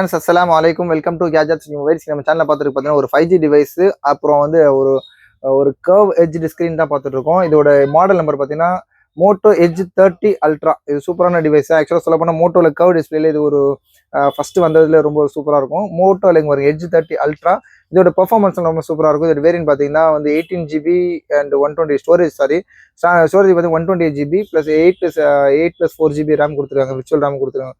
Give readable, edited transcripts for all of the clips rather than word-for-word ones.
அஸ்ஸலாமு அலைக்கும். Welcome to gadgets mobiles. நம்ம சேனல்ல பார்த்துட்டு பார்த்தீங்கன்னா ஒரு 5G டிவைஸ், அப்புறம் வந்து ஒரு ஒரு கர்வ் எட்ஜ் ஸ்க்ரீன் தான் பார்த்துட்டு இருக்கோம். இதோட மாடல் நம்பர் பார்த்தீங்கன்னா மோட்டோ எட்ஜ் 30 அல்ட்ரா. இது சூப்பரான டிவைஸ். ஆக்சுவலாக சொல்ல போனால் மோட்டோவில் கர்வ் டிஸ்பிளேல இது ஒரு ஃபர்ஸ்ட் வந்ததுல ரொம்ப சூப்பராக இருக்கும். மோட்டோவில் இங்கே ஒரு எட்ஜ் 30 அல்ட்ரா. இதோட பெர்ஃபார்மன்ஸ் ரொம்ப சூப்பராக இருக்கும். இதோட வேரியன்ட் பார்த்தீங்கன்னா வந்து 18GB அண்ட் 120 ஸ்டோரேஜ். ஸ்டோரேஜ் பார்த்தீங்கன்னா 128GB ப்ளஸ் 8+4GB ரேம் கொடுத்துருக்காங்க. விர்ச்சுவல் ரேம் கொடுத்துருக்காங்க.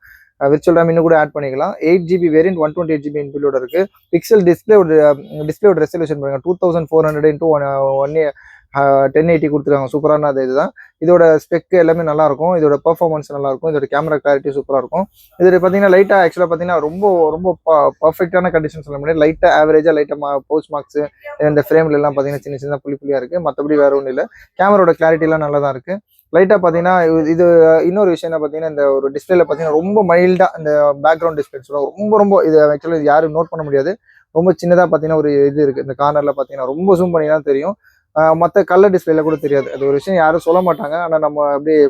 விர்ச்சுவல் ரேம் இன்னும் கூட ஆட் பண்ணிக்கலாம். 8GB வேரியன்ட் 128GB இன்பில்டோட இருக்கு. பிக்சல் டிஸ்பிளேயோட ரெசல்யூஷன் பாருங்க 2400 இன்டூ 1080 கொடுத்துருக்காங்க. சூப்பரான இதுதான். இதோட ஸ்பெக் எல்லாமே நல்லா இருக்கும். இதோட பெர்ஃபார்மன்ஸ் நல்லா இருக்கும். இதோட கேமரா கிளாரிட்டி சூப்பராக இருக்கும். இது பார்த்தீங்கன்னா லைட்டாக ஆக்சுவலாக பார்த்தீங்கன்னா ரொம்ப ரொம்ப பர்ஃபெக்டான கண்டிஷன் சொல்ல முடியாது. லைட்டாக ஆவரேஜாக லைட்டாக போஸ்ட் மார்க்ஸ் இந்த ஃப்ரேம்ல எல்லாம் பார்த்தீங்கன்னா சின்ன சின்ன புள்ளியாக இருக்கு. மற்றபடி வேற ஒன்றும் இல்லை. கேமராவோட கிளாரிட்டிலாம் நல்லா தான் இருக்கு. லைட்டாக பார்த்தீங்கன்னா இது இன்னொரு விஷயம் என்ன பார்த்தீங்கன்னா, இந்த ஒரு டிஸ்பிளேல பார்த்தீங்கன்னா ரொம்ப மைல்டாக இந்த பேக்ரவுண்ட் டிஸ்பிளே சொல்லுவாங்க. ரொம்ப இது ஆக்சுவலாக இது யாரும் நோட் பண்ண முடியாது. ரொம்ப சின்னதாக பார்த்தீங்கன்னா ஒரு இது இருக்குது. இந்த கார்னரில் பார்த்தீங்கன்னா ரொம்ப ஜூம் பண்ணி தான் தெரியும். மற்ற கலர் டிஸ்பிளேல கூட தெரியாது. அது ஒரு விஷயம் யாரும் சொல்ல மாட்டாங்க. ஆனால் நம்ம அப்படியே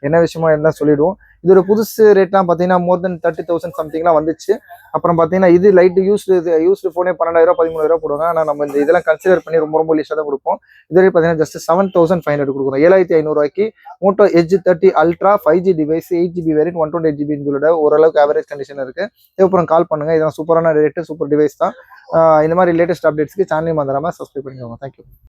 என்ன விஷயமா இருந்தால் சொல்லிடுவோம். இதோட புதுசு ரேட்லாம் பார்த்தீங்கன்னா மோர் தென் 30,000 சம்திங்லாம் வந்துச்சு. அப்புறம் பார்த்தீங்கன்னா இது லைட் யூஸ்டு ஃபோனே 12,000 13,000 போடுவாங்க. ஆனால் நம்ம இந்த இதெல்லாம் கன்சிடர் பண்ணி ரொம்ப லீஸ்டாக தான் கொடுப்போம். இதுவரை பார்த்தீங்கன்னா ஜஸ்ட் 7,500 கொடுக்குறோம். 7,500 Moto Edge 30 Ultra 5G device 8GB variant 128GB இன்பில்டோட ஓரளவுக்கு ஆவரேஜ் கண்டிஷன் இருக்கு. இதுக்கப்புறம் கால் பண்ணுங்க. இதெல்லாம் சூப்பரான ரேட்டு, சூப்பர் டிவைஸ் தான். இந்த மாதிரி லேட்டஸ்ட் அப்டேட்ஸ்க்கு சேனலையும் மறந்துடாம சப்ஸ்கிரைப் பண்ணிக்கோங்க. தேங்க்யூ.